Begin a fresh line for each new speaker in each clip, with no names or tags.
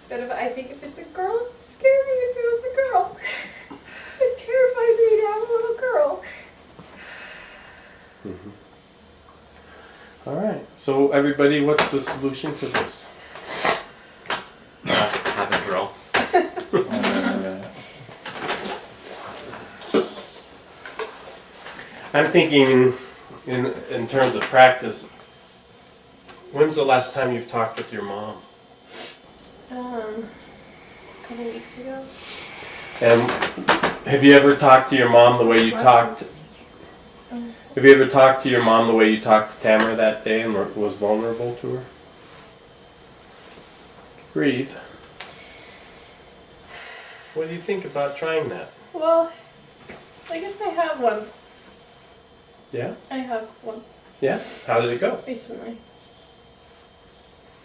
But I think if it's a girl, it's scary if it was a girl. It terrifies me to have a little girl.
All right. So everybody, what's the solution to this?
Have a girl.
I'm thinking in terms of practice. When's the last time you've talked with your mom?
A couple weeks ago.
And have you ever talked to your mom the way you talked? Have you ever talked to your mom the way you talked to Tamara that day and was vulnerable to her? Breathe. What do you think about trying that?
Well, I guess I have once.
Yeah?
I have once.
Yeah? How did it go?
Recently.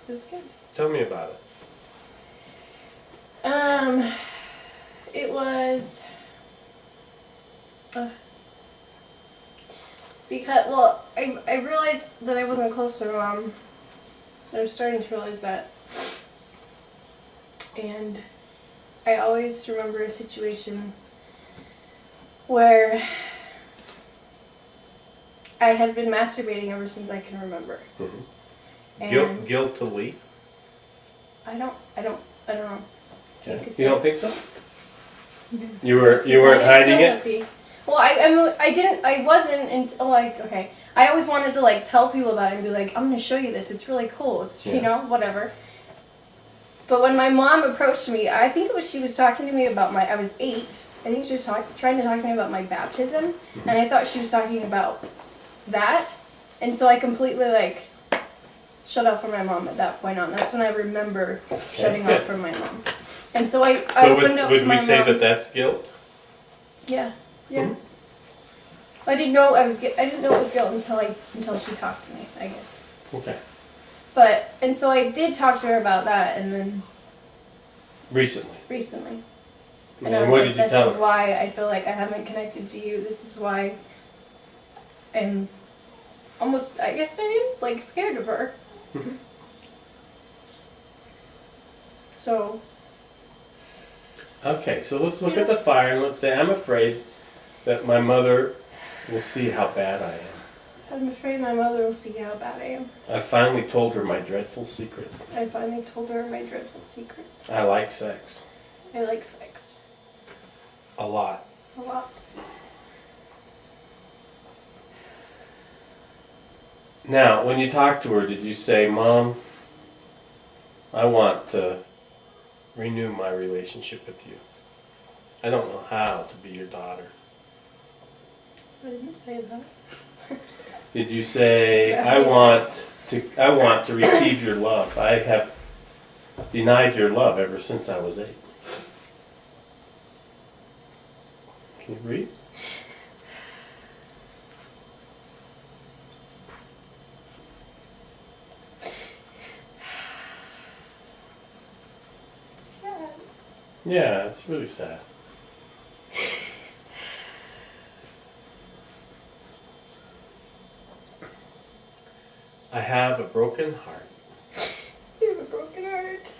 It was good.
Tell me about it.
It was because, well, I realized that I wasn't close to Mom. I was starting to realize that. And I always remember a situation where I had been masturbating ever since I can remember. And
Guiltily?
I don't know.
Okay. You don't think so?
Mhm.
You weren't hiding it?
Guilty. Well, I wasn't until, like, okay. I always wanted to, like, tell people about it and be like, I'm going to show you this. It's really cool. It's, you know, whatever. But when my mom approached me, I think she was talking to me about I was 8. I think she was trying to talk to me about my baptism. And I thought she was talking about that. And so I completely, like, shut off from my mom at that point on. That's when I remember shutting off from my mom. And so I opened up to my mom.
Would we say that that's guilt?
Yeah. Yeah. Mm-hmm. I didn't know it was guilt until she talked to me, I guess.
Okay.
And so I did talk to her about that, and then
recently.
And I was like, this is why I feel like I haven't connected to you. This is why I'm almost, I guess I am, like, scared of her. So.
Okay, so let's look at the fire and let's say I'm afraid that my mother will see how bad I am.
I'm afraid my mother will see how bad I am.
I finally told her my dreadful secret.
I finally told her my dreadful secret.
I like sex.
I like sex.
A lot.
A lot.
Now, when you talked to her, did you say, Mom, I want to renew my relationship with you. I don't know how to be your daughter.
I didn't say that.
Did you say, I want to receive your love. I have denied your love ever since I was 8. Can you breathe?
Sad.
Yeah, it's really sad. I have a broken heart.
You have a broken heart.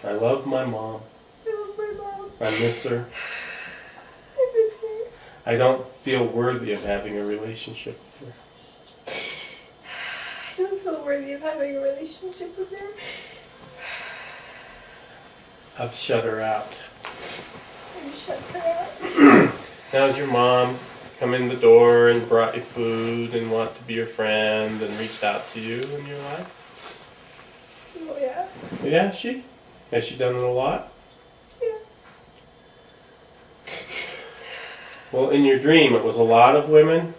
I love my mom.
I love my mom.
I miss her.
I miss her.
I don't feel worthy of having a relationship with her.
I don't feel worthy of having a relationship with her.
I've shut her out.
You shut her out.
Now's your mom come in the door and brought you food and want to be your friend and reached out to you in your life?
Oh, yeah.
Yeah, has she done it a lot?
Yeah.
Well, in your dream, it was a lot of women,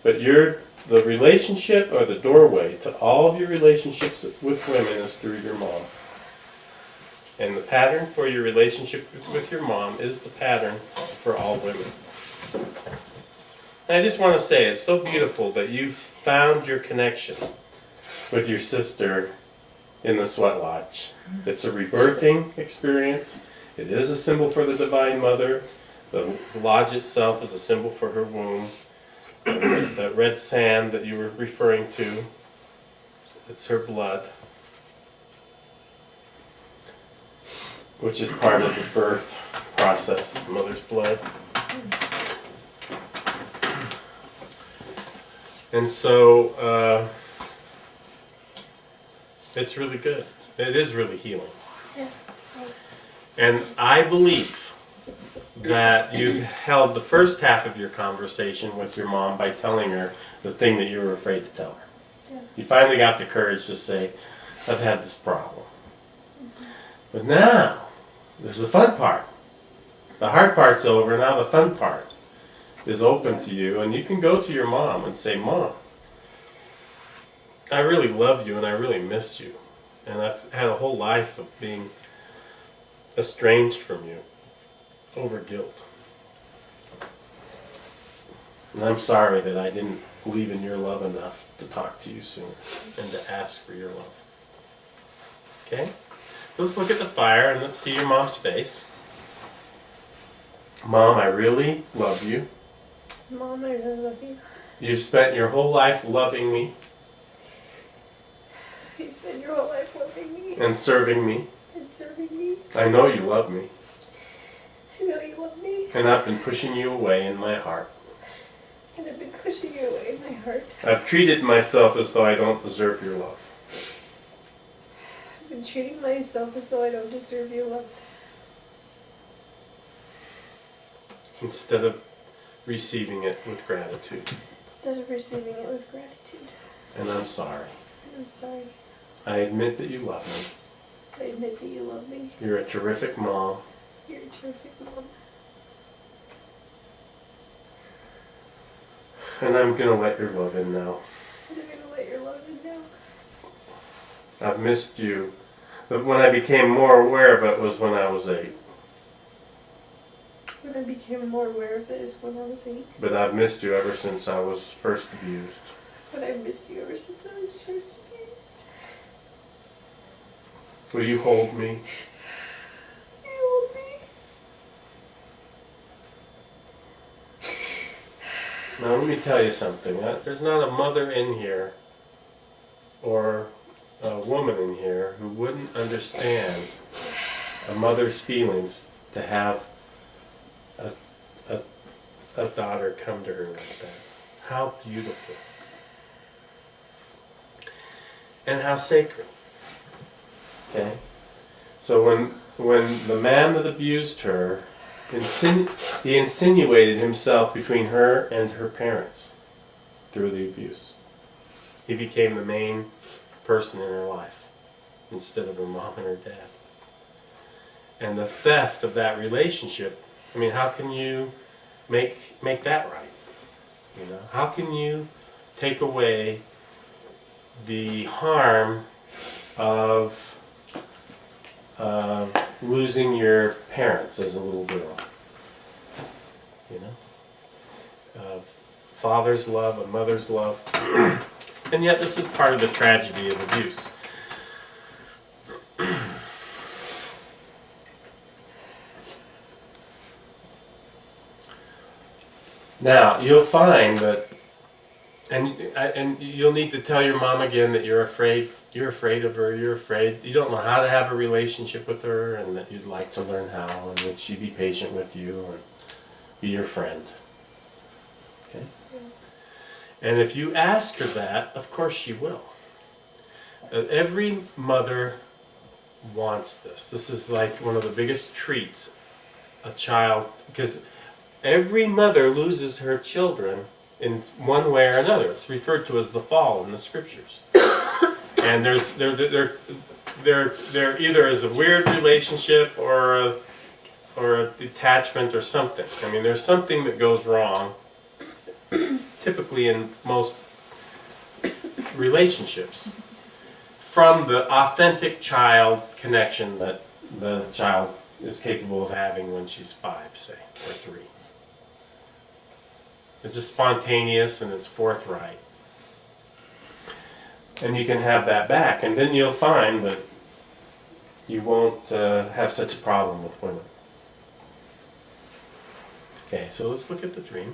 but the relationship or the doorway to all of your relationships with women is through your mom. And the pattern for your relationship with your mom is the pattern for all women. And I just want to say, it's so beautiful that you've found your connection with your sister in the sweat lodge. It's a rebirthing experience. It is a symbol for the Divine Mother. The lodge itself is a symbol for her womb. The red sand that you were referring to, it's her blood. which is part of the birth process, mother's blood. And so it's really good. It is really healing.
Yeah, thanks.
And I believe that you've held the first half of your conversation with your mom by telling her the thing that you were afraid to tell her.
Yeah.
You finally got the courage to say, I've had this problem. But now, this is the fun part. The hard part's over, now the fun part is open to you, and you can go to your mom and say, Mom, I really love you and I really miss you. And I've had a whole life of being estranged from you over guilt. And I'm sorry that I didn't believe in your love enough to talk to you sooner and to ask for your love. Okay? Let's look at the fire and let's see your mom's face. Mom, I really love you.
Mom, I really love you.
You've spent your whole life loving me
You spent your whole life loving me
and serving me.
and serving me.
I know you love me.
I know you love me.
And I've been pushing you away in my heart.
And I've been pushing you away in my heart.
I've treated myself as though I don't deserve your love.
I've been treating myself as though I don't deserve your love.
Instead of receiving it with gratitude.
Instead of receiving it with gratitude.
And I'm sorry.
I'm sorry.
I admit that you love me.
I admit that you love me.
You're a terrific mom.
You're a terrific mom.
And I'm going to let your love in now.
And I'm going to let your love in now.
I've missed you. But when I became more aware of it was when I was 8.
When I became more aware of it is when I was 8.
But I've missed you ever since I was first abused.
But I've missed you ever since I was first abused.
Will you hold me?
You hold me.
Now let me tell you something. There's not a mother in here or a woman in here who wouldn't understand a mother's feelings to have a daughter come to her like that. How beautiful. And how sacred. Okay? So when the man that abused her, he insinuated himself between her and her parents through the abuse. He became the main person in her life instead of her mom and her dad. And the theft of that relationship, I mean, how can you make that right? You know, how can you take away the harm of losing your parents as a little girl? You know, father's love, a mother's love, and yet this is part of the tragedy of abuse. Now, you'll find that, and you'll need to tell your mom again that you're afraid of her, you don't know how to have a relationship with her, and that you'd like to learn how, and that she'd be patient with you, and be your friend. Okay? And if you ask her that, of course she will. Every mother wants this. This is like one of the biggest treats a child, because every mother loses her children in one way or another. It's referred to as the fall in the scriptures. And they're either as a weird relationship or a detachment or something. I mean, there's something that goes wrong, typically in most relationships, from the authentic child connection that the child is capable of having when she's 5, say, or 3. It's just spontaneous and it's forthright. And you can have that back, and then you'll find that you won't have such a problem with women. Okay, so let's look at the dream.